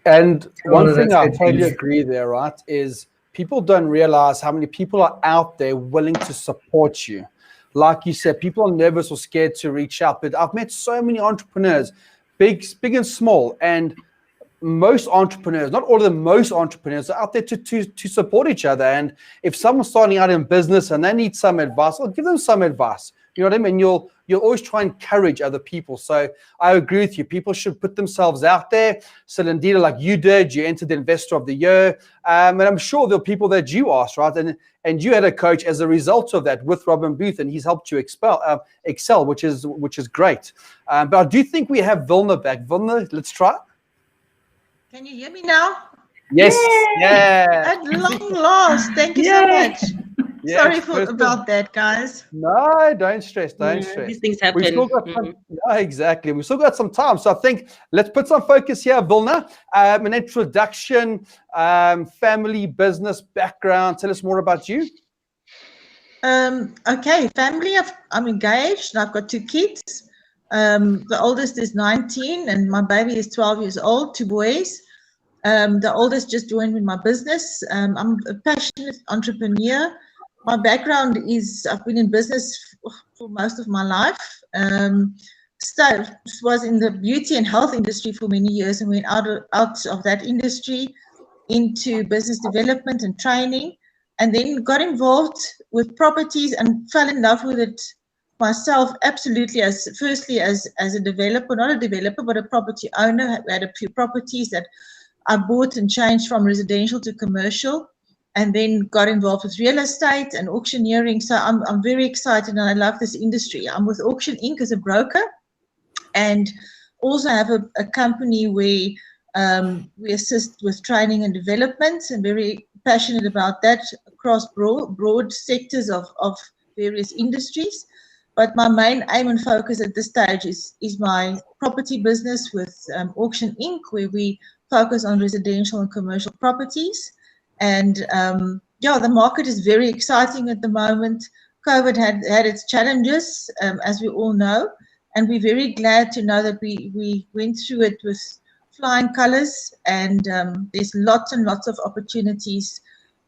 [SPEAKER 1] And one thing I totally agree there, right, is people don't realize how many people are out there willing to support you. Like you said, people are nervous or scared to reach out. But I've met so many entrepreneurs, big and small, and most entrepreneurs, not all of them, most entrepreneurs are out there to support each other. And if someone's starting out in business and they need some advice, I'll give them some advice. You know what I mean? You'll always try and encourage other people. So I agree with you. People should put themselves out there. Silindile, like you did, you entered the Investor of the Year. And I'm sure there are people that you asked, right? And you had a coach as a result of that with Robin Booth, and he's helped you excel, which is great. But I do think we have Wilna back. Wilna, let's try.
[SPEAKER 5] Can you hear me now?
[SPEAKER 1] Yes. Yeah.
[SPEAKER 5] At long last. Thank you so much. Sorry about that, guys.
[SPEAKER 1] No, don't stress. Don't stress.
[SPEAKER 4] These things happen.
[SPEAKER 1] We still got some, exactly. We still got some time. So I think let's put some focus here, Wilna. An introduction, family, business background. Tell us more about you.
[SPEAKER 5] Okay, family. I'm engaged. I've got 2 kids. The oldest is 19 and my baby is 12 years old, 2 boys. The oldest just joined with my business. I'm a passionate entrepreneur. My background is I've been in business for most of my life. Was in the beauty and health industry for many years and went out of that industry into business development and training, and then got involved with properties and fell in love with it myself, absolutely, as a developer, not a developer, but a property owner. I had a few properties that I bought and changed from residential to commercial, and then got involved with real estate and auctioneering. So I'm very excited and I love this industry. I'm with Auction Inc. as a broker, and also have a company where we assist with training and development, and very passionate about that across broad sectors of various industries. But my main aim and focus at this stage is my property business with Auction Inc., where we focus on residential and commercial properties. And yeah, the market is very exciting at the moment. COVID had its challenges, as we all know, and we're very glad to know that we went through it with flying colors, and there's lots and lots of opportunities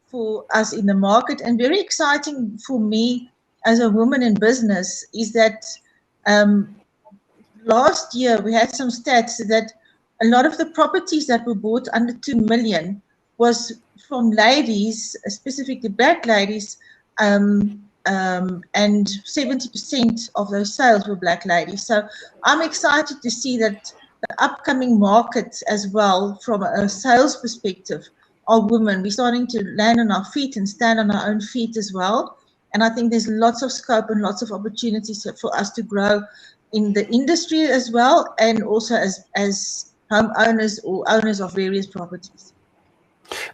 [SPEAKER 5] for us in the market. And very exciting for me as a woman in business is that last year we had some stats that a lot of the properties that were bought under 2 million was from ladies, specifically black ladies, and 70% of those sales were black ladies. So I'm excited to see that the upcoming markets as well, from a sales perspective, are women. We're starting to land on our feet and stand on our own feet as well. And I think there's lots of scope and lots of opportunities for us to grow in the industry as well, and also as homeowners or owners of various properties.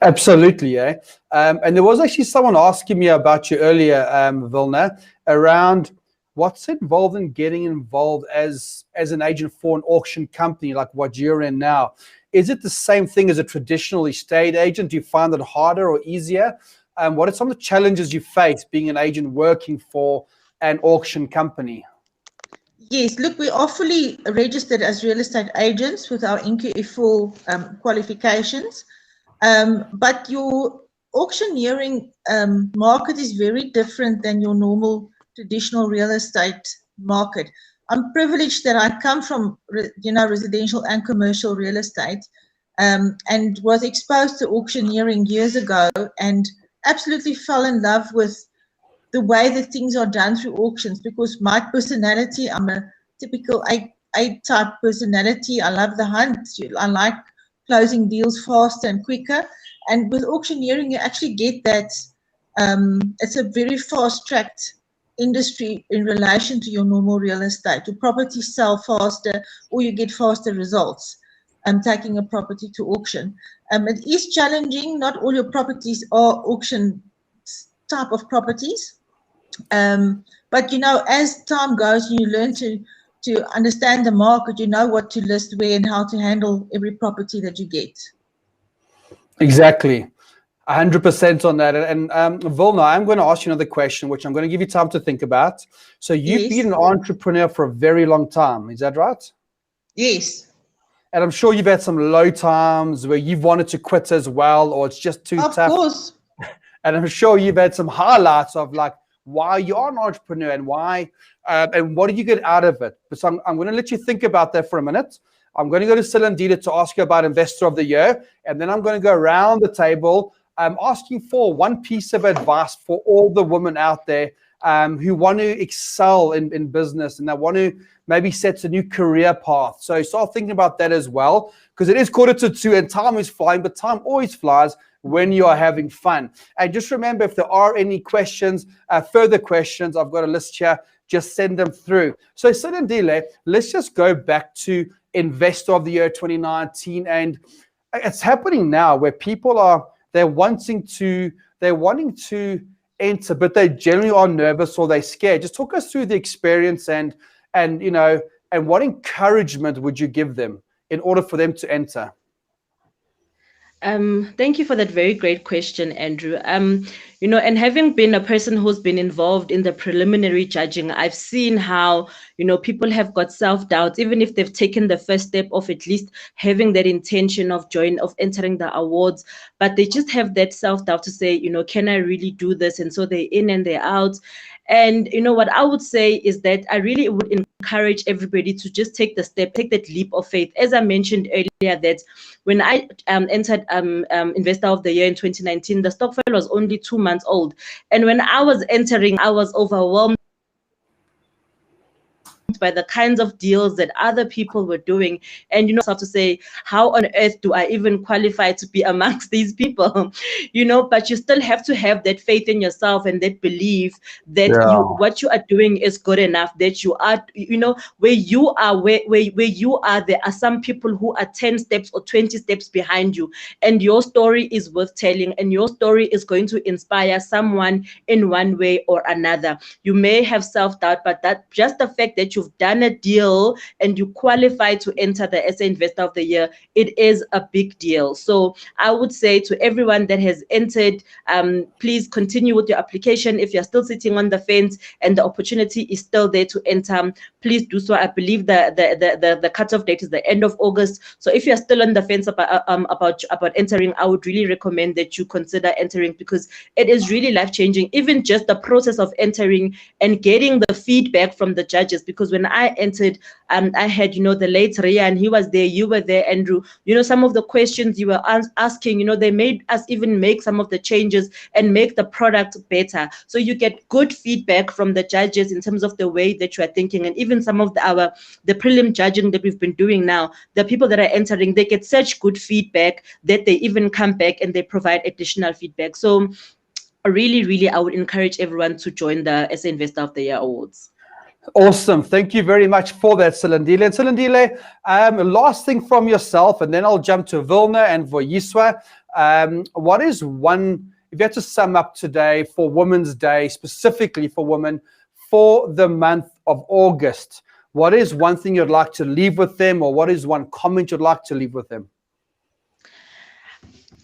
[SPEAKER 1] Absolutely, yeah. And there was actually someone asking me about you earlier, Wilna, around what's involved in getting involved as an agent for an auction company like what you're in now. Is it the same thing as a traditional estate agent? Do you find it harder or easier? What are some of the challenges you face being an agent working for an auction company?
[SPEAKER 5] Yes, look, we are fully registered as real estate agents with our NQF4 qualifications. But your auctioneering market is very different than your normal traditional real estate market. I'm privileged that I come from, residential and commercial real estate, and was exposed to auctioneering years ago, and absolutely fell in love with the way that things are done through auctions, because my personality, I'm a typical A type personality. I love the hunt. I like closing deals faster and quicker. And with auctioneering, you actually get that. It's a very fast-tracked industry in relation to your normal real estate. Your properties sell faster, or you get faster results taking a property to auction. It is challenging. Not all your properties are auction type of properties. But as time goes, you learn to understand the market. You know what to list where and how to handle every property that you get.
[SPEAKER 1] Exactly, 100% on that. And Wilna, I'm going to ask you another question, which I'm going to give you time to think about. So you've been an entrepreneur for a very long time, is that right? Yes. And I'm sure you've had some low times where you've wanted to quit as well, or it's just too tough.
[SPEAKER 5] Of course.
[SPEAKER 1] And I'm sure you've had some highlights of like why you are an entrepreneur and why, and what did you get out of it? So I'm going to let you think about that for a minute. I'm going to go to Silindile to ask you about Investor of the Year, and then I'm going to go around the table asking for one piece of advice for all the women out there who want to excel in business and they want to maybe set a new career path. So start thinking about that as well, because it is 1:45 and time is flying, but time always flies when you are having fun. And just remember, if there are any questions, further questions, I've got a list here, just send them through. So Silindile, let's just go back to Investor of the Year 2019, and it's happening now where people they're wanting to enter, but they generally are nervous or they're scared. Just talk us through the experience and what encouragement would you give them in order for them to enter?
[SPEAKER 4] Thank you for that very great question, Andrew. And having been a person who's been involved in the preliminary judging, I've seen how, people have got self-doubt, even if they've taken the first step of at least having that intention of entering the awards, but they just have that self-doubt to say, can I really do this? And so they're in and they're out. And what I would say is that I really would encourage everybody to just take the step, take that leap of faith. As I mentioned earlier, that when I entered Investor of the Year in 2019, the Stokvel was only 2 months old. And when I was entering, I was overwhelmed by the kinds of deals that other people were doing. And so to say, how on earth do I even qualify to be amongst these people? But you still have to have that faith in yourself and that belief that what you are doing is good enough, that you are, where you are, there are some people who are 10 steps or 20 steps behind you, and your story is worth telling, and your story is going to inspire someone in one way or another. You may have self-doubt, but that just the fact that you've done a deal and you qualify to enter the SA Investor of the Year, it is a big deal. So I would say to everyone that has entered, please continue with your application. If you're still sitting on the fence and the opportunity is still there to enter, please do so. I believe the cutoff date is the end of August. So if you're still on the fence about entering, I would really recommend that you consider entering, because it is really life-changing. Even just the process of entering and getting the feedback from the judges, because when I entered, I had, the late Rian, he was there, you were there, Andrew. Some of the questions you were asking, they made us even make some of the changes and make the product better. So you get good feedback from the judges in terms of the way that you are thinking. And even some of the prelim judging that we've been doing now, the people that are entering, they get such good feedback that they even come back and they provide additional feedback. So really, I would encourage everyone to join the SA Investor of the Year Awards.
[SPEAKER 1] Awesome. Thank you very much for that, Silindile. And Silindile, last thing from yourself, and then I'll jump to Wilna and Vuyiswa. What is one, if you had to sum up today for Women's Day, specifically for women, for the month of August, what is one thing you'd like to leave with them, or what is one comment you'd like to leave with them?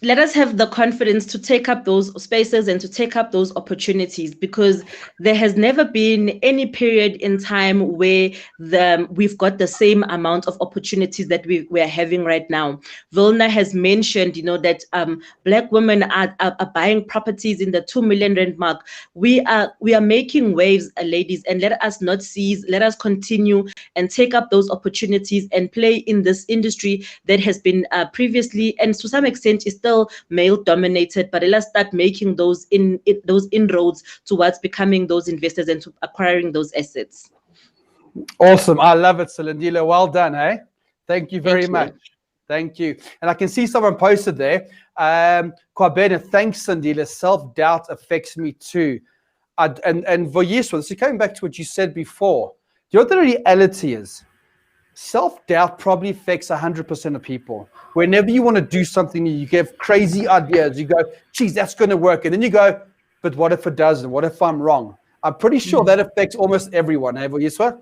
[SPEAKER 4] Let us have the confidence to take up those spaces and to take up those opportunities, because there has never been any period in time where we've got the same amount of opportunities that we're having right now. Wilna has mentioned, that Black women are buying properties in the 2 million rand mark. We are making waves, ladies, and let us not cease. Let us continue and take up those opportunities and play in this industry that has been previously, and to some extent is still male dominated, but let's start making those inroads towards becoming those investors and to acquiring those assets.
[SPEAKER 1] Awesome. I love it, Silindile. Well done, hey? Thank you very much. Thank you. And I can see someone posted there. Kwabena, thanks, Silindile. Self-doubt affects me too. And Vuyiswa, so coming back to what you said before, you know what the reality is? Self-doubt probably affects 100% of people. Whenever you want to do something, you get crazy ideas. You go, geez, that's going to work. And then you go, but what if it doesn't? What if I'm wrong? I'm pretty sure that affects almost everyone. Hey, Vuyiswa?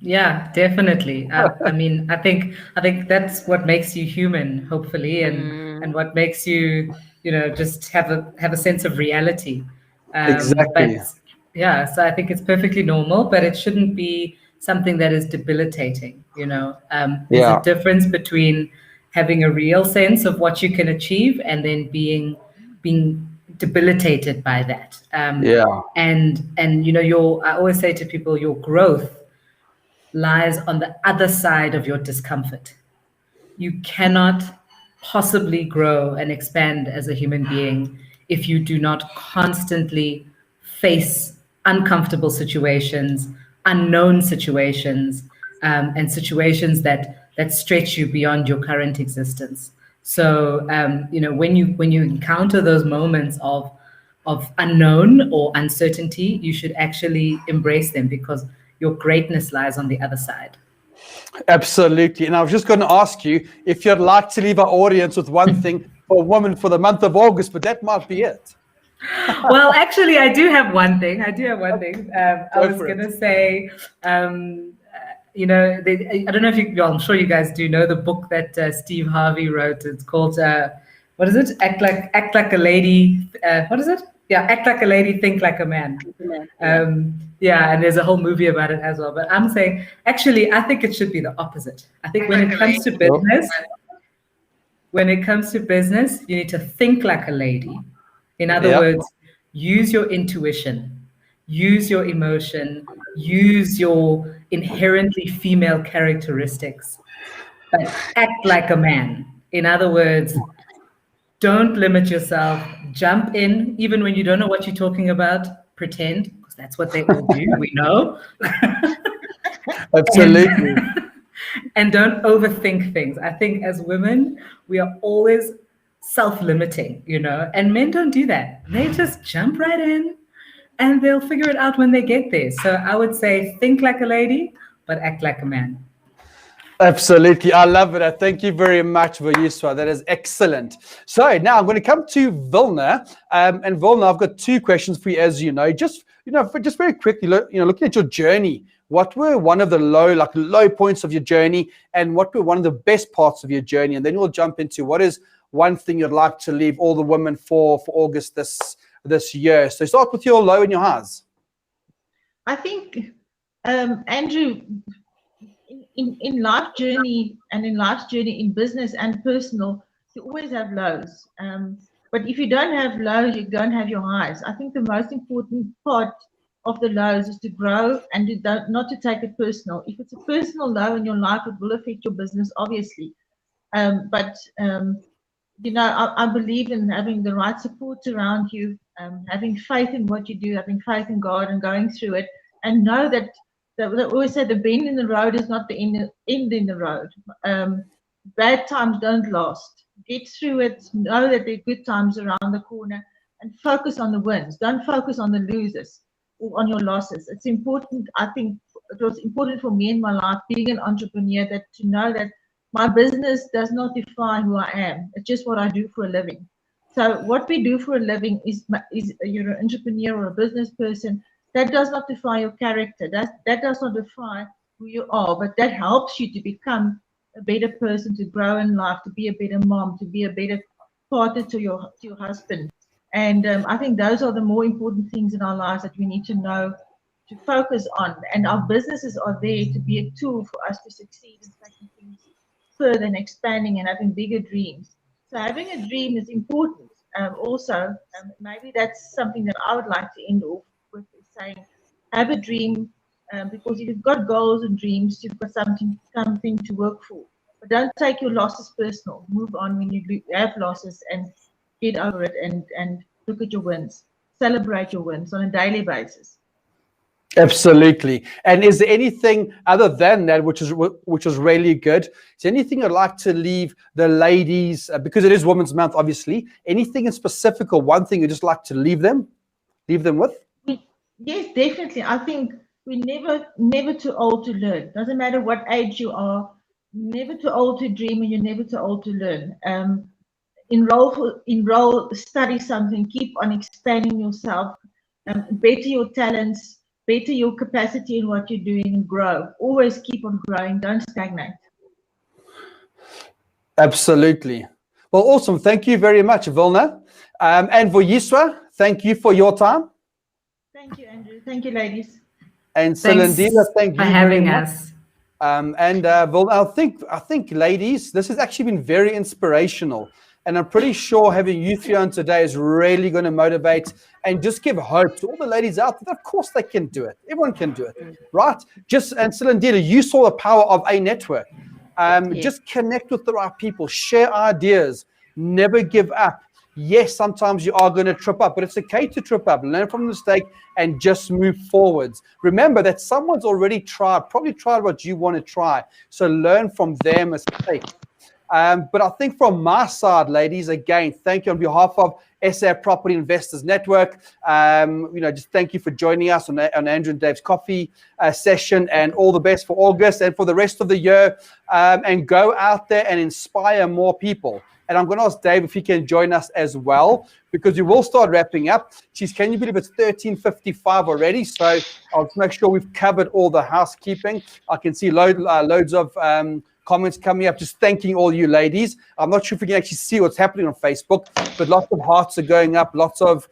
[SPEAKER 3] Yeah, definitely. I think that's what makes you human, hopefully, and what makes you, just have a sense of reality.
[SPEAKER 1] Exactly.
[SPEAKER 3] But, so I think it's perfectly normal, but it shouldn't be something that is debilitating. There's a difference between having a real sense of what you can achieve and then being debilitated by that. And I always say to people, your growth lies on the other side of your discomfort. You cannot possibly grow and expand as a human being if you do not constantly face uncomfortable situations, unknown situations, and situations that stretch you beyond your current existence. So, when you encounter those moments of unknown or uncertainty, you should actually embrace them, because your greatness lies on the other side.
[SPEAKER 1] Absolutely. And I was just going to ask you if you'd like to leave our audience with one thing for women for the month of August, but that might be it.
[SPEAKER 3] Well, actually, I do have one thing. I was going to say, I don't know if I'm sure you guys do know the book that Steve Harvey wrote. It's called, what is it? Act like a lady. What is it? Yeah, act like a lady, think like a man. And there's a whole movie about it as well. But I'm saying, actually, I think it should be the opposite. I think when it comes to business, you need to think like a lady. In other words, use your intuition, use your emotion, use your inherently female characteristics, but act like a man. In other words, don't limit yourself, jump in, even when you don't know what you're talking about, pretend, because that's what they all do, we know.
[SPEAKER 1] Absolutely.
[SPEAKER 3] And don't overthink things. I think as women, we are always self-limiting, and men don't do that. They just jump right in and they'll figure it out when they get there. So I would say think like a lady, but act like a man.
[SPEAKER 1] Absolutely. I love it. Thank you very much, Vuyiswa. That is excellent. So now I'm going to come to Wilna. And Wilna, I've got two questions for you, as you know. Just very quickly, looking at your journey what were one of the low points of your journey, and what were one of the best parts of your journey? And then we'll jump into what is one thing you'd like to leave all the women for August this year. So start with your low and your highs.
[SPEAKER 5] I think, Andrew, in life journey and in life's journey in business and personal, you always have lows. But if you don't have lows, you don't have your highs. I think the most important part of the lows is to grow and not to take it personal. If it's a personal low in your life, it will affect your business, obviously. But you know, I believe in having the right support around you, having faith in what you do, having faith in God and going through it, and know that they always say the bend in the road is not the end in the road. Bad times don't last. Get through it, know that there are good times around the corner, and focus on the wins. Don't focus on the losers or on your losses. It's important. I think it was important for me in my life, being an entrepreneur, that to know that my business does not define who I am. It's just what I do for a living. So what we do for a living is you're an entrepreneur or a business person. That does not define your character. That does not define who you are, but that helps you to become a better person, to grow in life, to be a better mom, to be a better partner to your husband. And I think those are the more important things in our lives that we need to know, to focus on. And our businesses are there to be a tool for us to succeed in taking things further and expanding and having bigger dreams. So having a dream is important. Also, maybe that's something that I would like to end off with, is saying, have a dream, because if you've got goals and dreams, you've got something to work for. But don't take your losses personal. Move on when you have losses and get over it, and look at your wins. Celebrate your wins on a daily basis.
[SPEAKER 1] Absolutely. And is there anything other than that which was really good? Is there anything I'd like to leave the ladies, because it is Women's Month, obviously? Anything in specific, or one thing you'd just like to leave them with?
[SPEAKER 5] Yes, definitely. I think we're never too old to learn. Doesn't matter what age you are. Never too old to dream, and you're never too old to learn. Enroll, study something, keep on expanding yourself, better your talents, better your capacity in what you're doing, and grow. Always keep on growing, don't stagnate.
[SPEAKER 1] Absolutely. Well, awesome. Thank you very much, Wilna. And Vuyiswa, thank you for your time.
[SPEAKER 5] Thank you, Andrew. Thank you, ladies.
[SPEAKER 1] And Silindile, thank you
[SPEAKER 3] for having us.
[SPEAKER 1] Wilna, I think, ladies, this has actually been very inspirational. And I'm pretty sure having you three on today is really going to motivate and just give hope to all the ladies out there. Of course they can do it. Everyone can do it, right? And Silindile, you saw the power of a network. Just connect with the right people, share ideas, never give up. Yes, sometimes you are going to trip up, but it's okay to trip up, learn from the mistake, and just move forwards. Remember that someone's already probably tried what you want to try. So learn from their mistakes. But I think from my side, ladies, again, thank you on behalf of SA Property Investors Network. Just thank you for joining us on Andrew and Dave's coffee session, and all the best for August and for the rest of the year. And go out there and inspire more people. And I'm going to ask Dave if he can join us as well, because we will start wrapping up. Geez, can you believe it's 13:55 already? So I'll just make sure we've covered all the housekeeping. I can see loads of comments coming up, just thanking all you ladies. I'm not sure if we can actually see what's happening on Facebook, but lots of hearts are going up, lots of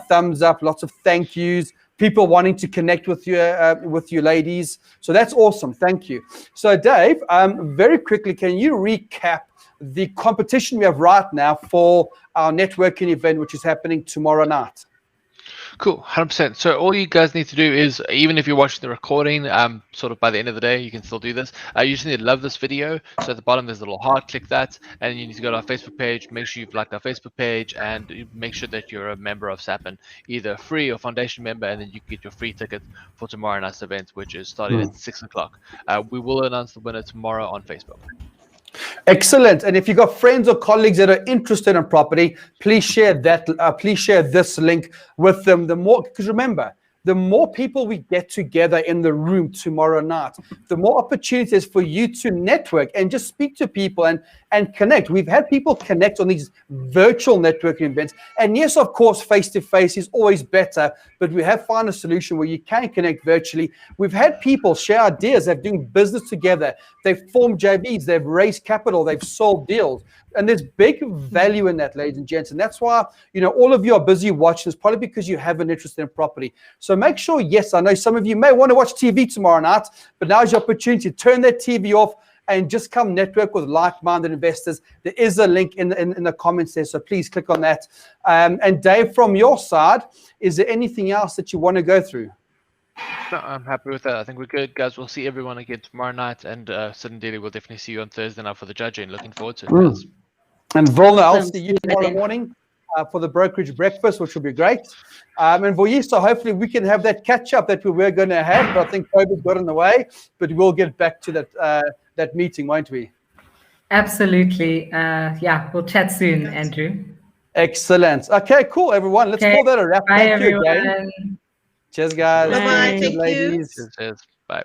[SPEAKER 1] thumbs up, lots of thank yous, people wanting to connect with you ladies. So that's awesome. Thank you. So Dave, very quickly, can you recap the competition we have right now for our networking event, which is happening tomorrow night?
[SPEAKER 2] Cool, 100%. So all you guys need to do is, even if you're watching the recording, sort of by the end of the day, you can still do this. You just need to love this video. So at the bottom, there's a little heart, click that. And you need to go to our Facebook page, make sure you've liked our Facebook page, and make sure that you're a member of SAPN, either free or foundation member, and then you can get your free ticket for tomorrow night's event, which is starting at 6 o'clock. We will announce the winner tomorrow on Facebook.
[SPEAKER 1] Excellent. And if you've got friends or colleagues that are interested in property, please share that. Please share this link with them. The more, because remember, the more people we get together in the room tomorrow night, the more opportunities for you to network and just speak to people and connect. We've had people connect on these virtual networking events. And yes, of course, face-to-face is always better, but we have found a solution where you can connect virtually. We've had people share ideas. They're doing business together. They've formed JVs. They've raised capital. They've sold deals. And there's big value in that, ladies and gents. And that's why, all of you are busy watching this, probably because you have an interest in property. So make sure, yes, I know some of you may want to watch TV tomorrow night, but now's your opportunity to turn that TV off and just come network with like-minded investors. There is a link in the comments there, so please click on that. And Dave, from your side, is there anything else that you want to go through?
[SPEAKER 2] No, I'm happy with that. I think we're good, guys. We'll see everyone again tomorrow night, and Silindile will definitely see you on Thursday night for the judging. Looking forward to it, guys.
[SPEAKER 1] And Wilna, I'll see you tomorrow morning for the brokerage breakfast, which will be great. And Vuyiswa, hopefully we can have that catch-up that we were going to have, but I think COVID got in the way. But we'll get back to that meeting, won't we?
[SPEAKER 3] Absolutely. Yeah, we'll chat soon, Andrew.
[SPEAKER 1] Excellent. Okay, cool, everyone. Let's call that a wrap.
[SPEAKER 3] Bye,
[SPEAKER 1] Thank you
[SPEAKER 3] everyone.
[SPEAKER 1] again. Cheers, guys.
[SPEAKER 5] Bye-bye. Thank you.
[SPEAKER 1] Ladies.
[SPEAKER 2] Cheers. Bye.